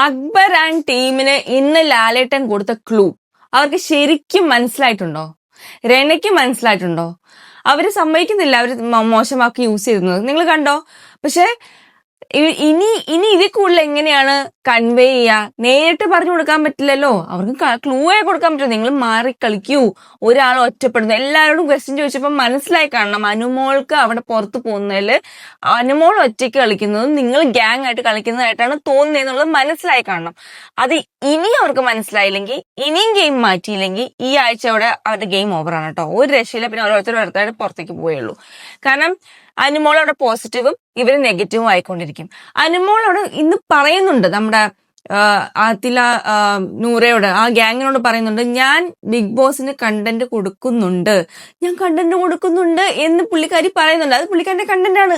Akbar and ടീമിന് ഇന്ന് ലാലേട്ടൻ കൊടുത്ത ക്ലൂ അവർക്ക് ശരിക്കും മനസ്സിലായിട്ടുണ്ടോ? രണയ്ക്ക് മനസ്സിലായിട്ടുണ്ടോ? അവര് സമ്മതിക്കുന്നില്ല അവര് മോശമാക്കി യൂസ് ചെയ്യുന്നത്. നിങ്ങൾ കണ്ടോ? പക്ഷെ ഇനി ഇനി ഇതിൽ കൂടുതൽ എങ്ങനെയാണ് കൺവേ ചെയ്യുക? നേരിട്ട് പറഞ്ഞു കൊടുക്കാൻ പറ്റില്ലല്ലോ, അവർക്ക് ക്ലൂ ആയി കൊടുക്കാൻ പറ്റില്ല. നിങ്ങൾ മാറി കളിക്കൂ, ഒരാൾ ഒറ്റപ്പെടുന്നു. എല്ലാവരോടും ക്വസ്റ്റ്യൻ ചോദിച്ചപ്പോൾ മനസ്സിലായി കാണണം അനുമോൾക്ക് അവിടെ പുറത്ത് പോകുന്നതില് അനുമോൾ ഒറ്റയ്ക്ക് കളിക്കുന്നതും നിങ്ങൾ ഗ്യാങ് ആയിട്ട് കളിക്കുന്നതായിട്ടാണ് തോന്നുന്നതെന്നുള്ളത് മനസ്സിലായി കാണണം. അത് ഇനി അവർക്ക് മനസ്സിലായില്ലെങ്കിൽ, ഇനിയും ഗെയിം മാറ്റിയില്ലെങ്കിൽ ഈ ആഴ്ചയോടെ അവരുടെ ഗെയിം ഓവറാണ് കേട്ടോ. ഒരു രക്ഷയില്ല. പിന്നെ ഓരോരുത്തരും പുറത്തേക്ക് പോയുള്ളൂ. കാരണം അനുമോൾ അവിടെ പോസിറ്റീവും ഇവര് നെഗറ്റീവും ആയിക്കൊണ്ടിരിക്കും. അനുമോൾ അവിടെ ഇന്ന് പറയുന്നുണ്ട്, നമ്മുടെ ആതില നൂറയോട്, ആ ഗ്യാങ്ങിനോട് പറയുന്നുണ്ട്, ഞാൻ ബിഗ് ബോസിന് കണ്ടന്റ് കൊടുക്കുന്നുണ്ട്, ഞാൻ കണ്ടന്റ് കൊടുക്കുന്നുണ്ട് എന്ന് പുള്ളിക്കാരി പറയുന്നുണ്ട്. അത് പുള്ളിക്കാരുടെ കണ്ടന്റ് ആണ്,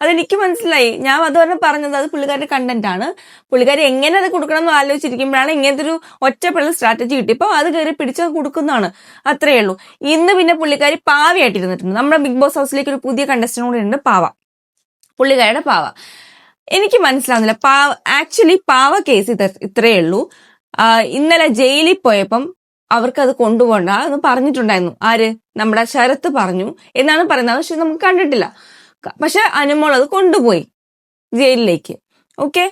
അതെനിക്ക് മനസ്സിലായി. ഞാൻ അതുപോലെ പറഞ്ഞത് അത് പുള്ളിക്കാരുടെ കണ്ടന്റ് ആണ്. പുള്ളിക്കാരി എങ്ങനെ അത് കൊടുക്കണം എന്ന് ആലോചിച്ചിരിക്കുമ്പോഴാണ് ഇങ്ങനത്തെ ഒരു ഒറ്റപ്പെടൽ സ്ട്രാറ്റജി കിട്ടിയപ്പോൾ അത് കയറി പിടിച്ച് കൊടുക്കുന്നതാണ്. അത്രയേ ഉള്ളൂ. ഇന്ന് പിന്നെ പുള്ളിക്കാരി പാവയായിട്ടിരുന്നിട്ടുണ്ട്. നമ്മുടെ ബിഗ് ബോസ് ഹൗസിലേക്ക് ഒരു പുതിയ കണ്ടസ്റ്റന്റ് കൂടെ ഉണ്ട്, പാവ. പുള്ളിക്കാരുടെ പാവ എനിക്ക് മനസ്സിലാവുന്നില്ല. ആക്ച്വലി പാവ കേസ് ഇത്രയേ ഉള്ളൂ. ഇന്നലെ ജയിലിൽ പോയപ്പം അവർക്കത് കൊണ്ടുപോകണ്ട എന്ന് പറഞ്ഞിട്ടുണ്ടായിരുന്നു. ആര്? നമ്മുടെ ശരത്ത് പറഞ്ഞു എന്നാണ് പറയുന്നത്. പക്ഷെ നമുക്ക് കണ്ടിട്ടില്ല. പക്ഷെ അനുമോൾ അത് കൊണ്ടുപോയി ജയിലിലേക്ക്. ഓക്കെ,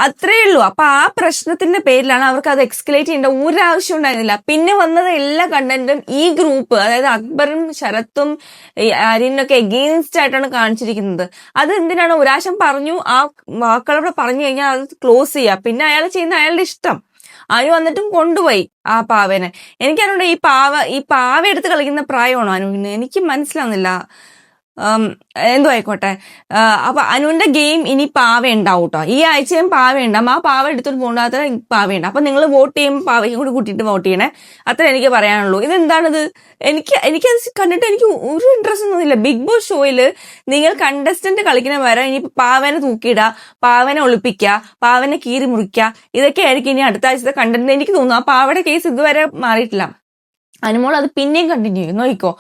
അത്രേ ഉള്ളൂ. അപ്പൊ ആ പ്രശ്നത്തിന്റെ പേരിലാണ് അവർക്ക് അത് എക്സ്കലേറ്റ് ചെയ്യേണ്ട ഒരാവശ്യം ഉണ്ടായിരുന്നില്ല. പിന്നെ വന്നത് എല്ലാ കണ്ടന്റും ഈ ഗ്രൂപ്പ്, അതായത് അക്ബറും ശരത്തും ആര്യനൊക്കെ എഗെയിൻസ്റ്റ് ആയിട്ടാണ് കാണിച്ചിരിക്കുന്നത്. അത് എന്തിനാണ്? ഒരാശം പറഞ്ഞു, ആ വാക്കുകളവിടെ പറഞ്ഞു കഴിഞ്ഞാൽ അത് ക്ലോസ് ചെയ്യുക. പിന്നെ അയാൾ ചെയ്യുന്ന അയാളുടെ ഇഷ്ടം. അനു വന്നിട്ടും കൊണ്ടുപോയി ആ പാവനെ. എനിക്കറിയണ്ട, ഈ പാവ എടുത്ത് കളിക്കുന്ന പ്രായമാണോ അനുവിന്? എനിക്ക് മനസ്സിലാവുന്നില്ല. എന്തോ ആയിക്കോട്ടെ. അപ്പൊ അനുവിന്റെ ഗെയിം ഇനി പാവ ഉണ്ടാവും കേട്ടോ. ഈ ആഴ്ചയും പാവ ഉണ്ടാവും. ആ പാവ എടുത്തോണ്ട് പോകണ്ടാത്ത പാവയുണ്ട്. അപ്പൊ നിങ്ങൾ വോട്ട് ചെയ്യുമ്പോൾ പാവയും കൂടി കൂട്ടിയിട്ട് വോട്ട് ചെയ്യണേ. അത്ര എനിക്ക് പറയാനുള്ളൂ. ഇതെന്താണിത്? എനിക്കത് കണ്ടിട്ട് എനിക്ക് ഒരു ഇൻട്രസ്റ്റ് ഒന്നുമില്ല. ബിഗ് ബോസ് ഷോയില് നിങ്ങൾ കണ്ടസ്റ്റന്റ് കളിക്കുന്ന വരെ ഇനി പാവനെ തൂക്കിയിടുക, പാവനെ ഒളിപ്പിക്കുക, പാവനെ കീറി മുറിക്കുക, ഇതൊക്കെ ആയിരിക്കും ഇനി അടുത്ത ആഴ്ചത്തെ കണ്ടന്റ്. എനിക്ക് തോന്നുന്നു ആ പാവയുടെ കേസ് ഇതുവരെ മാറിയിട്ടില്ല. അനുമോൾ അത് പിന്നെയും കണ്ടിന്യൂ ചെയ്യും, നോക്കിക്കോ.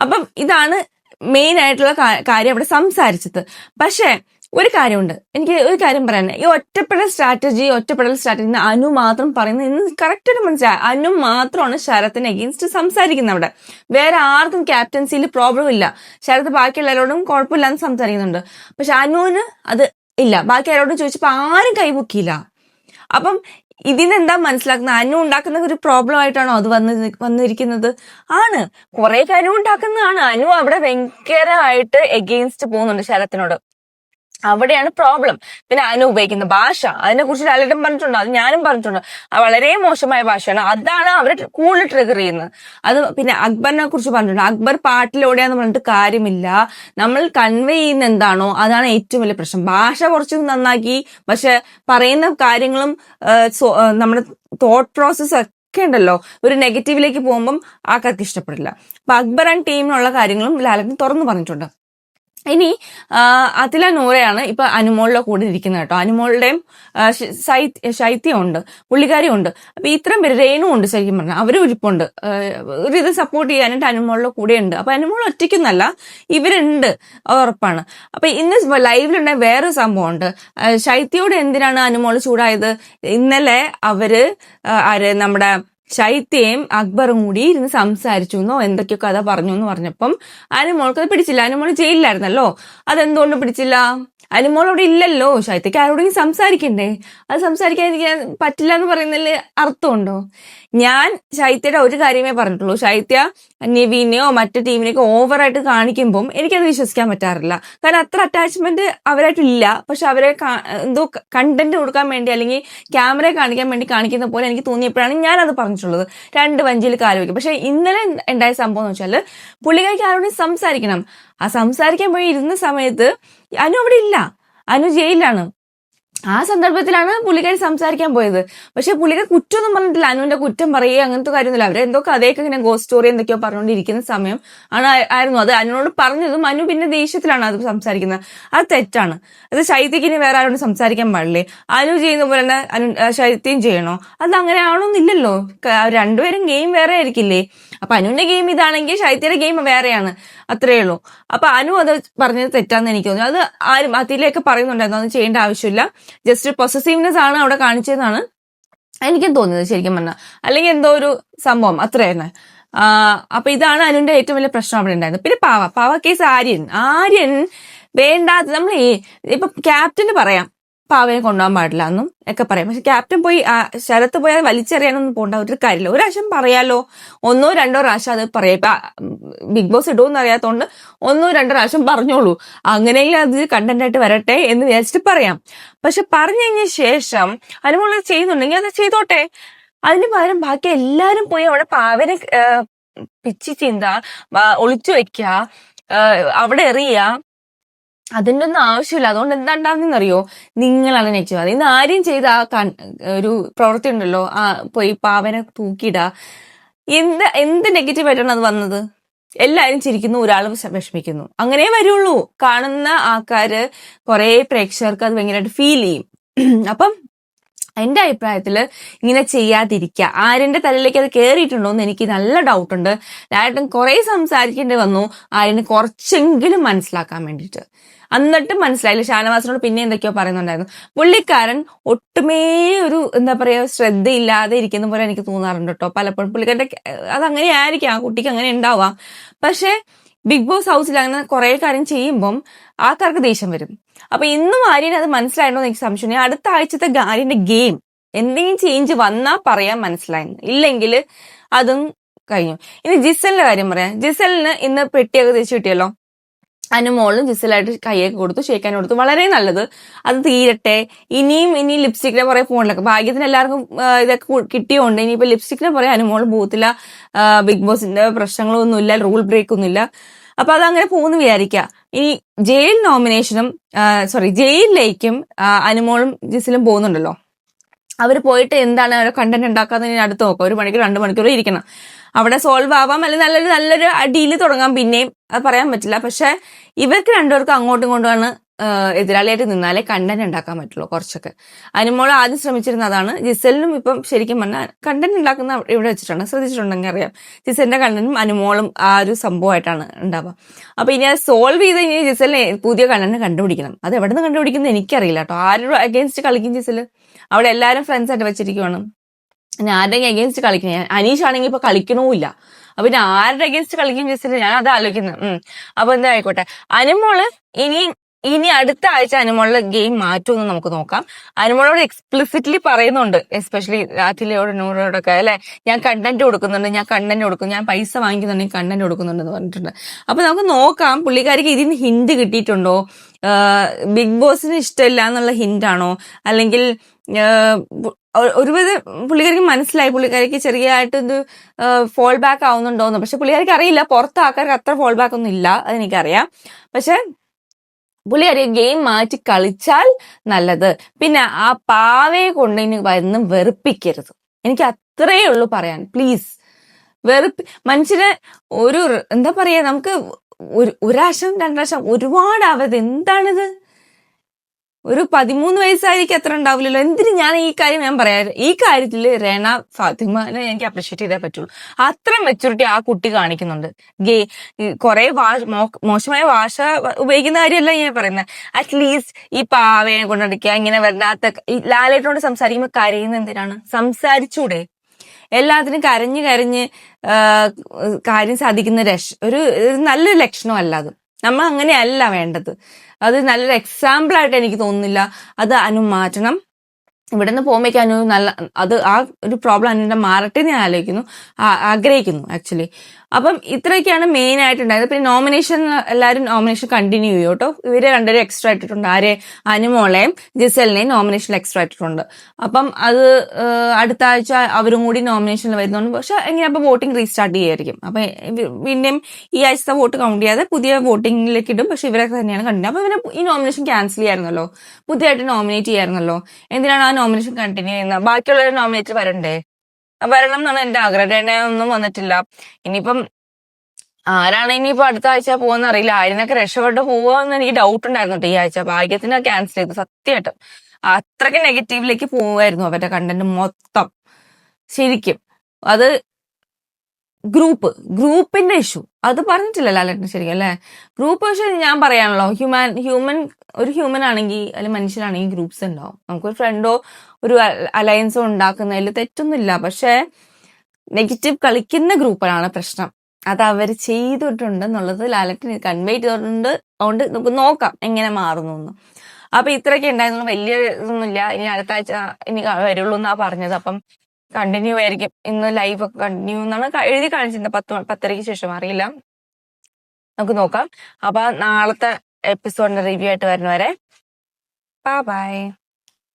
അപ്പം ഇതാണ് മെയിൻ ആയിട്ടുള്ള കാര്യം അവിടെ സംസാരിച്ചത്. പക്ഷെ ഒരു കാര്യമുണ്ട്, എനിക്ക് ഒരു കാര്യം പറയാൻ. ഈ ഒറ്റപ്പെടൽ സ്ട്രാറ്റജി അനു മാത്രം പറയുന്നത് ഇന്ന് കറക്റ്റായിട്ട് മനസ്സിലായി. അനു മാത്രമാണ് ശരത്തിന് അഗെയിൻസ്റ്റ് സംസാരിക്കുന്നത് അവിടെ. വേറെ ആർക്കും ക്യാപ്റ്റൻസിയിൽ പ്രോബ്ലം ഇല്ല. ശരത്ത് ബാക്കിയുള്ളവരോടും കുഴപ്പമില്ലാന്ന് സംസാരിക്കുന്നുണ്ട്. പക്ഷെ അനുവിന് അത് ഇല്ല. ബാക്കി ആരോടും ചോദിച്ചപ്പോൾ ആരും കൈപൊക്കിയില്ല. അപ്പം ഇതിനെന്താ മനസ്സിലാക്കുന്നത്? അനു ഉണ്ടാക്കുന്ന ഒരു പ്രോബ്ലം ആയിട്ടാണോ അത് വന്നിരിക്കുന്നത്? ആണ്, കുറെ കാര്യം ഉണ്ടാക്കുന്നതാണ്. അനു അവിടെ ഭയങ്കരമായിട്ട് എഗെയിൻസ്റ്റ് പോകുന്നുണ്ട് ശരത്തിനോട്. അവിടെയാണ് പ്രോബ്ലം. പിന്നെ അനു ഉപയോഗിക്കുന്ന ഭാഷ, അതിനെ കുറിച്ച് ലാലേട്ടൻ പറഞ്ഞിട്ടുണ്ട്, അത് ഞാനും പറഞ്ഞിട്ടുണ്ട്. വളരെ മോശമായ ഭാഷയാണ്. അതാണ് അവരെ കൂടുതൽ ട്രിഗർ ചെയ്യുന്നത്. അത് പിന്നെ അക്ബറിനെ കുറിച്ച് പറഞ്ഞിട്ടുണ്ട്. അക്ബർ പാട്ടിലൂടെയാന്ന് പറഞ്ഞിട്ട് കാര്യമില്ല. നമ്മൾ കൺവേ ചെയ്യുന്ന എന്താണോ അതാണ് ഏറ്റവും വലിയ പ്രശ്നം. ഭാഷ കുറച്ച് നന്നാക്കി, പക്ഷെ പറയുന്ന കാര്യങ്ങളും നമ്മുടെ തോട്ട് പ്രോസസ് ഒക്കെ ഉണ്ടല്ലോ, ഒരു നെഗറ്റീവിലേക്ക് പോകുമ്പം ആൾക്കാർക്ക് ഇഷ്ടപ്പെടില്ല. അപ്പൊ അക്ബർ ആൻഡ് ടീമിനുള്ള കാര്യങ്ങളും ലാലേട്ടൻ തുറന്നു പറഞ്ഞിട്ടുണ്ട്. ഇനി അതില നൂറയാണ് ഇപ്പൊ അനുമോളുടെ കൂടെ ഇരിക്കുന്നത് കേട്ടോ. അനുമോളുടെയും ശൈത്യം ഉണ്ട്, പുള്ളിക്കാരി ഉണ്ട്. അപ്പൊ ഇത്രയും പേര്, രേണു ഉണ്ട്, ശരിക്കും പറഞ്ഞാൽ അവരും ഇരിപ്പുണ്ട്. ഒരു ഇത് സപ്പോർട്ട് ചെയ്യാനായിട്ട് അനുമോളുടെ കൂടെ ഉണ്ട്. അപ്പൊ അനുമോൾ ഒറ്റയ്ക്കൊന്നല്ല, ഇവരുണ്ട്, ഉറപ്പാണ്. അപ്പൊ ഇന്ന് ലൈവിലുണ്ടായ വേറൊരു സംഭവം ഉണ്ട്. ശൈത്യയോട് എന്തിനാണ് അനുമോൾ ചൂടായത്? ഇന്നലെ അവര് നമ്മുടെ ശൈത്യയും അക്ബറും കൂടി ഇരുന്ന് സംസാരിച്ചു എന്നോ എന്തൊക്കെയോ കഥ പറഞ്ഞു എന്ന് പറഞ്ഞപ്പം അനുമോൾക്ക് അത് പിടിച്ചില്ല. അനുമോൾ ജയിലിലായിരുന്നല്ലോ, അതെന്തുകൊണ്ട് പിടിച്ചില്ല? അനുമോൾ അവിടെ ഇല്ലല്ലോ. ശൈത്യക്ക് ആരോടെങ്കിലും സംസാരിക്കണ്ടേ? അത് സംസാരിക്കാതിരിക്കാൻ പറ്റില്ല എന്ന് പറയുന്നതിൽ അർത്ഥമുണ്ടോ? ഞാൻ ശൈത്യയുടെ ഒരു കാര്യമേ പറഞ്ഞിട്ടുള്ളൂ. ശൈത്യ നിവിനെയോ മറ്റു ടീമിനെയൊക്കെ ഓവറായിട്ട് കാണിക്കുമ്പം എനിക്കത് വിശ്വസിക്കാൻ പറ്റാറില്ല. കാരണം അത്ര അറ്റാച്ച്മെന്റ് അവരായിട്ടില്ല. പക്ഷെ അവരെ എന്തോ കണ്ടന്റ് കൊടുക്കാൻ വേണ്ടി അല്ലെങ്കിൽ ക്യാമറയെ കാണിക്കാൻ വേണ്ടി കാണിക്കുന്ന പോലെ എനിക്ക് തോന്നിയപ്പോഴാണ് ഞാനത് പറഞ്ഞിട്ടുള്ളത്. രണ്ട് വഞ്ചിയിൽ കാലുവയ്ക്കും. പക്ഷെ ഇന്നലെ ഉണ്ടായ സംഭവം എന്ന് വെച്ചാൽ പുള്ളിക്കാരിക്ക് ആരോടും സംസാരിക്കണം. ആ സംസാരിക്കാൻ പോയി ഇരുന്ന സമയത്ത് അനു അവിടെ ഇല്ല, അനു ജയിലിലാണ്. ആ സന്ദർഭത്തിലാണ് പുള്ളിക്കാരി സംസാരിക്കാൻ പോയത്. പക്ഷെ പുള്ളിക്കാരി കുറ്റമൊന്നും പറഞ്ഞിട്ടില്ല. അനുവിന്റെ കുറ്റം പറയുക അങ്ങനത്തെ കാര്യമൊന്നുമില്ല. അവരെന്തോ കഥയൊക്കെ ഇങ്ങനെ ഗോസ്റ്റ് സ്റ്റോറി എന്തൊക്കെയോ പറഞ്ഞുകൊണ്ടിരിക്കുന്ന സമയം ആയിരുന്നു അത്. അനുവിനോട് പറഞ്ഞതും അനു പിന്നെ ദേഷ്യത്തിലാണ് അത് സംസാരിക്കുന്നത്. അത് തെറ്റാണ്. അത് ശൈത്യക്ക് ഇനി വേറെ ആരോടും സംസാരിക്കാൻ പാടില്ലേ? അനു ചെയ്യുന്ന പോലെ തന്നെ ശൈത്യം ചെയ്യണോ? അത് അങ്ങനെ ആവണമെന്നില്ലല്ലോ. രണ്ടുപേരും ഗെയിം വേറെ ആയിരിക്കില്ലേ? അപ്പൊ അനുവിന്റെ ഗെയിം ഇതാണെങ്കിൽ ശൈത്യയുടെ ഗെയിം വേറെയാണ്, അത്രേ ഉള്ളൂ. അപ്പൊ അനു അത് പറഞ്ഞത് തെറ്റാന്ന് എനിക്ക് തോന്നുന്നു. അത് ആരും അതിലേക്ക് പറയുന്നുണ്ടായിരുന്നു, അത് ചെയ്യേണ്ട ആവശ്യമില്ല, ജസ്റ്റ് പൊസസീവ്നെസ് ആണ് അവിടെ കാണിച്ചതെന്നാണ് എനിക്കും തോന്നിയത് ശരിക്കും പറഞ്ഞാൽ, അല്ലെങ്കിൽ എന്തോ ഒരു സംഭവം അത്ര തന്നെ. അപ്പൊ ഇതാണ് അനുവിന്റെ ഏറ്റവും വലിയ പ്രശ്നം അവിടെ ഉണ്ടായിരുന്നത്. പിന്നെ പാവ കേസ് ആര്യൻ വേണ്ടാത്ത, നമ്മൾ ഇപ്പൊ ക്യാപ്റ്റന് പറയാം പാവയെ കൊണ്ടുപോകാൻ പാടില്ല എന്നും ഒക്കെ പറയാം, പക്ഷെ ക്യാപ്റ്റൻ പോയി ശരത്ത് പോയാൽ വലിച്ചെറിയാനൊന്നും പോകണ്ട ഒരു കാര്യമില്ല. ഒരു പ്രാവശ്യം പറയാലോ, 1 or 2 പ്രാവശ്യം അത് പറയാം. ഇപ്പൊ ബിഗ് ബോസ് ഇടുമെന്ന് അറിയാത്തോണ്ട് 1 or 2 പ്രാവശ്യം പറഞ്ഞോളൂ, അങ്ങനെയെങ്കിലും അത് കണ്ടന്റ് ആയിട്ട് വരട്ടെ എന്ന് വിചാരിച്ചിട്ട് പറയാം. പക്ഷെ പറഞ്ഞു കഴിഞ്ഞ ശേഷം അനുമോള് ചെയ്യുന്നുണ്ടെങ്കിൽ അത് ചെയ്തോട്ടെ. അതിന് പകരം ബാക്കി എല്ലാരും പോയി അവിടെ പാവനെ പിച്ചി ചീന്ത, ഒളിച്ചു വെക്ക, അവിടെ എറിയ, അതിന്റെ ഒന്നും ആവശ്യമില്ല. അതുകൊണ്ട് എന്താ ഉണ്ടാവുന്നറിയോ, നിങ്ങളാണ് നെക്സ്റ്റ് അത്. ഇന്ന് ആരും ചെയ്ത ഒരു പ്രവൃത്തി ഉണ്ടല്ലോ, പോയി പാവനെ തൂക്കിയിടുക, എന്ത് നെഗറ്റീവ് ആയിട്ടാണ് അത് വന്നത്? എല്ലാരും ചിരിക്കുന്നു, ഒരാൾ വിഷമിക്കുന്നു, അങ്ങനെ വരുള്ളൂ. കാണുന്ന ആൾക്കാര്, കുറെ പ്രേക്ഷകർക്ക് അത് ഭയങ്കരമായിട്ട് ഫീൽ ചെയ്യും. അപ്പം എന്റെ അഭിപ്രായത്തില് ഇങ്ങനെ ചെയ്യാതിരിക്കുക. ആര്യന്റെ തലയിലേക്ക് അത് കയറിയിട്ടുണ്ടോ എന്ന് എനിക്ക് നല്ല ഡൗട്ട് ഉണ്ട്. ലാലേട്ടൻ കുറെ സംസാരിക്കേണ്ടി വന്നു ആര്യന് കുറച്ചെങ്കിലും മനസ്സിലാക്കാൻ വേണ്ടിയിട്ട്. എന്നിട്ടും മനസ്സിലായില്ല. ഷാനവാസിനോട് പിന്നെ എന്തൊക്കെയോ പറയുന്നുണ്ടായിരുന്നു. പുള്ളിക്കാരൻ ഒട്ടുമേ ഒരു എന്താ പറയാ ശ്രദ്ധയില്ലാതെ ഇരിക്കുന്ന പോലെ എനിക്ക് തോന്നാറുണ്ട് കേട്ടോ പലപ്പോഴും. പുള്ളിക്കാരന്റെ അതങ്ങനെ ആയിരിക്കും, ആ കുട്ടിക്ക് അങ്ങനെ ഉണ്ടാവാം. പക്ഷെ ബിഗ് ബോസ് ഹൗസിൽ അങ്ങനെ കുറെ കാര്യം ചെയ്യുമ്പം ആൾക്കാർക്ക് ദേഷ്യം വരും. അപ്പൊ ഇന്നും ആര്യന് അത് മനസ്സിലായിട്ടോ എന്ന് എനിക്ക് സംശയം. അടുത്ത ആഴ്ചത്തെ ആര്യന്റെ ഗെയിം എന്തെങ്കിലും ചേഞ്ച് വന്നാ പറയാൻ മനസ്സിലായിരുന്നു, ഇല്ലെങ്കിൽ അതും കഴിഞ്ഞു. ഇനി ജിസലിന്റെ കാര്യം പറയാം. ജിസലിന് ഇന്ന് പെട്ടിയൊക്കെ തിരിച്ചു കിട്ടിയല്ലോ. അനുമോളും ജിസലായിട്ട് കൈയൊക്കെ കൊടുത്തു, ഷേക്കാൻ കൊടുത്തു, വളരെ നല്ലത്. അത് തീരട്ടെ. ഇനിയും ലിപ്സ്റ്റിക്കിനെ പുറകെ പോകണ്ടല്ലോ. ഭാഗ്യത്തിന് എല്ലാവർക്കും ഇതൊക്കെ കിട്ടിയോണ്ട് ഇനിയിപ്പോ ലിപ്സ്റ്റിക്കിനെ പുറകെ അനുമോളും പോകത്തില്ല. ബിഗ് ബോസിന്റെ പ്രശ്നങ്ങളൊന്നുമില്ല, റൂൾ ബ്രേക്ക് ഒന്നുമില്ല. അപ്പൊ അതങ്ങനെ പോകുന്നു വിചാരിക്കുക. ഇനി ജയിലിലേക്കും അനുമോളും ജിസലും പോകുന്നുണ്ടല്ലോ. അവർ പോയിട്ട് എന്താണ് അവരെ കണ്ടന്റ് ഉണ്ടാക്കാന്ന് ഇനി അടുത്ത് നോക്കാം. 1 മണിക്കൂർ 2 മണിക്കൂർ ഇരിക്കണം. അവിടെ സോൾവ് ആവാം, അല്ലെങ്കിൽ നല്ലൊരു അടിയിൽ തുടങ്ങാം. പിന്നെയും അത് പറയാൻ പറ്റില്ല. പക്ഷെ ഇവർക്ക് രണ്ടുപേർക്കും അങ്ങോട്ടും ഇങ്ങോട്ടുമാണ് എതിരാളിയായിട്ട് നിന്നാലേ കണ്ടന്റ് ഉണ്ടാക്കാൻ പറ്റുള്ളൂ. കുറച്ചൊക്കെ അനുമോൾ ആദ്യം ശ്രമിച്ചിരുന്ന അതാണ്. ജിസലിനും ഇപ്പം ശരിക്കും പറഞ്ഞാൽ കണ്ടന്റ് ഉണ്ടാക്കുന്ന ഇവിടെ വെച്ചിട്ടുണ്ട്, ശ്രദ്ധിച്ചിട്ടുണ്ടെങ്കിൽ അറിയാം. ജിസലിന്റെ കണ്ടന്റും അനുമോളും ആ ഒരു സംഭവമായിട്ടാണ് ഉണ്ടാവുക. അപ്പൊ ഇനി അത് സോൾവ് ചെയ്ത് ഇനി ജിസലിനെ പുതിയ കണ്ടന്റ് കണ്ടുപിടിക്കണം. അത് എവിടെ നിന്ന് കണ്ടുപിടിക്കുന്നത് എനിക്കറിയില്ല കേട്ടോ. ആരുടെ അഗേൻസ്റ്റ് കളിക്കും ജിസല്? അവിടെ എല്ലാവരും ഫ്രണ്ട്സ് ആയിട്ട് വെച്ചിരിക്കുവാണ്. പിന്നെ ആരുടെയും അഗേൻസ്റ്റ് കളിക്കുന്നത്, അനീഷ് ആണെങ്കിൽ ഇപ്പൊ കളിക്കണമില്ല. അപ്പൊ പിന്നെ ആരുടെ അഗേൻസ്റ്റ് കളിക്കും ജിസല്? ഞാൻ അത് ആലോചിക്കുന്നത്. അപ്പൊ എന്താ ആയിക്കോട്ടെ. അനുമോള് ഇനി അടുത്ത ആഴ്ച അനുമോളുടെ ഗെയിം മാറ്റുമെന്ന് നമുക്ക് നോക്കാം. അനുമോളോട് എക്സ്പ്ലിസിറ്റ്ലി പറയുന്നുണ്ട്, എസ്പെഷ്യലി രാത്രിയോട് നൂറോടൊക്കെ അല്ലെ, ഞാൻ കണ്ടന്റ് കൊടുക്കുന്നുണ്ട്, ഞാൻ പൈസ വാങ്ങിക്കുന്നുണ്ടെങ്കിൽ കണ്ടന്റ് കൊടുക്കുന്നുണ്ടെന്ന് പറഞ്ഞിട്ടുണ്ട്. അപ്പൊ നമുക്ക് നോക്കാം പുള്ളിക്കാരിക്ക് ഇതിന് ഹിന്റ് കിട്ടിയിട്ടുണ്ടോ, ബിഗ് ബോസിന് ഇഷ്ടമില്ല എന്നുള്ള ഹിന്റാണോ, അല്ലെങ്കിൽ ഒരുവിധ പുള്ളിക്കാരിക്ക് മനസ്സിലായി പുള്ളിക്കാരിക്ക് ചെറിയതായിട്ടൊരു ഫോൾ ബാക്ക് ആവുന്നുണ്ടോന്ന്. പക്ഷെ പുള്ളിക്കാരിക്ക് അറിയില്ല, പുറത്ത് ആൾക്കാർക്ക് അത്ര ഫോൾ ബാക്ക് ഒന്നും ഇല്ല, അതെനിക്കറിയാം. പക്ഷെ പുള്ളിക്കാരി ഗെയിം മാറ്റി കളിച്ചാൽ നല്ലത്. പിന്നെ ആ പാവയെ കൊണ്ട് ഇനി വന്ന് വെറുപ്പിക്കരുത്. എനിക്ക് അത്രയേ ഉള്ളൂ പറയാൻ. പ്ലീസ്, മനുഷ്യനെ ഒരു എന്താ പറയാ, നമുക്ക് ഒരു പ്രാവശ്യം 2 പ്രാവശ്യം ഒരുപാടാവരുത്. എന്താണിത്? ഒരു 13 വയസ്സായിരിക്കും, എത്ര ഉണ്ടാവില്ലല്ലോ. എന്തിന് ഞാൻ ഈ കാര്യം ഞാൻ പറയാം. ഈ കാര്യത്തിൽ റേണ ഫാത്തിമനെ എനിക്ക് അപ്രീഷിയേറ്റ് ചെയ്തേ പറ്റുള്ളൂ. അത്ര മെച്ചൂരിറ്റി ആ കുട്ടി കാണിക്കുന്നുണ്ട്. കുറെ മോശമായ ഭാഷ ഉപയോഗിക്കുന്ന കാര്യമല്ല ഞാൻ പറയുന്നത്. അറ്റ്ലീസ്റ്റ് ഈ പാവയെ കൊണ്ടടിക്കുക, ഇങ്ങനെ വരാത്ത ലാലേട്ടനോട് സംസാരിക്കുമ്പോൾ കരയുന്ന എന്തിനാണ്? സംസാരിച്ചൂടെ? എല്ലാത്തിനും കരഞ്ഞ് കാര്യം സാധിക്കുന്ന ഒരു നല്ലൊരു ലക്ഷണമല്ല അത്. നമ്മൾ അങ്ങനെയല്ല വേണ്ടത്. അത് നല്ലൊരു എക്സാമ്പിൾ ആയിട്ട് എനിക്ക് തോന്നുന്നില്ല. അത് അനു മാറ്റണം. ഇവിടെ നിന്ന് പോകുമ്പോഴേക്കും അനു അത് ആ ഒരു പ്രോബ്ലം അനുവിന്റെ മാറട്ടെ എന്ന് ഞാൻ ആഗ്രഹിക്കുന്നു ആക്ച്വലി. അപ്പം ഇത്രയൊക്കെയാണ് മെയിൻ ആയിട്ടുണ്ടായത്. പിന്നെ നോമിനേഷൻ, എല്ലാവരും നോമിനേഷൻ കണ്ടിന്യൂ ചെയ്യും കേട്ടോ. ഇവരെ 2 എക്സ്ട്രാ ഇട്ടിട്ടുണ്ട്. അനുമോളെയും ജിസലിനെയും നോമിനേഷനിൽ എക്സ്ട്രാ ഇട്ടിട്ടുണ്ട്. അപ്പം അത് അടുത്ത ആഴ്ച അവരും കൂടി നോമിനേഷനിൽ വരുന്നുണ്ട്. പക്ഷെ എങ്ങനെ അപ്പൊ വോട്ടിംഗ് റീസ്റ്റാർട്ട് ചെയ്യായിരിക്കും. അപ്പൊ പിന്നെയും ഈ ആഴ്ചത്തെ വോട്ട് കൗണ്ട് ചെയ്യാതെ പുതിയ വോട്ടിംഗിലേക്ക് ഇടും. പക്ഷെ ഇവരൊക്കെ തന്നെയാണ് കണ്ടിന്യൂ. അപ്പൊ ഇവരെ ഈ നോമിനേഷൻ ക്യാൻസൽ ചെയ്യായിരുന്നല്ലോ, പുതിയതായിട്ട് നോമിനേറ്റ് ചെയ്യായിരുന്നല്ലോ. എന്തിനാണ് ആ നോമിനേഷൻ കണ്ടിന്യൂ ചെയ്യുന്നത്? ബാക്കിയുള്ളവരെ നോമിനേറ്റ് വരണം എന്നാണ് എന്റെ ആഗ്രഹം. ഒന്നും വന്നിട്ടില്ല. ഇനിയിപ്പം ആരാണ് ഇനിയിപ്പോ അടുത്ത ആഴ്ച പോകുന്ന അറിയില്ല. ആര്യനൊക്കെ രക്ഷപ്പെട്ട് പോവാന്ന് എനിക്ക് ഡൗട്ട് ഉണ്ടായിരുന്നു ഈ ആഴ്ച. ഭാഗ്യത്തിന് ക്യാൻസൽ ചെയ്തു. സത്യമായിട്ടും അത്രയ്ക്ക് നെഗറ്റീവിലേക്ക് പോവായിരുന്നു അവരുടെ കണ്ടന്റ് മൊത്തം. ശരിക്കും അത് ഗ്രൂപ്പിന്റെ ഇഷ്യൂ അത് പറഞ്ഞിട്ടില്ല ലാലേട്ടൻ ശരിക്കും അല്ലെ. ഗ്രൂപ്പ് പക്ഷെ ഞാൻ പറയാണല്ലോ, ഒരു ഹ്യൂമൻ ആണെങ്കിൽ അല്ലെങ്കിൽ മനുഷ്യനാണെങ്കിൽ ഗ്രൂപ്പ്സ് ഉണ്ടാവും. നമുക്കൊരു ഫ്രണ്ടോ ഒരു അലയൻസോ ഉണ്ടാക്കുന്നതിൽ തെറ്റൊന്നുമില്ല. പക്ഷെ നെഗറ്റീവ് കളിക്കുന്ന ഗ്രൂപ്പുകളാണ് പ്രശ്നം. അത് അവർ ചെയ്തിട്ടുണ്ടെന്നുള്ളത് ലാലേട്ടൻ കൺവേ ചെയ്തിട്ടുണ്ട്. അതുകൊണ്ട് നമുക്ക് നോക്കാം എങ്ങനെ മാറുന്നു എന്ന്. അപ്പൊ ഇത്രയൊക്കെ ഉണ്ടായിരുന്നു, വലിയ ഇതൊന്നുമില്ല. ഇനി അടുത്ത ആഴ്ച ഇനി വരുള്ളൂ എന്നാ പറഞ്ഞത്. അപ്പം കണ്ടിന്യൂ ആയിരിക്കും. ഇന്ന് ലൈവ് ഒക്കെ കണ്ടിന്യൂ എന്നാണ് എഴുതി കാണിച്ചിട്ടുണ്ട്. 10:30ക്ക് ശേഷം, അറിയില്ല, നമുക്ക് നോക്കാം. അപ്പൊ നാളത്തെ എപ്പിസോഡിന്റെ റിവ്യൂ ആയിട്ട് വരുന്നവരെ ബൈ.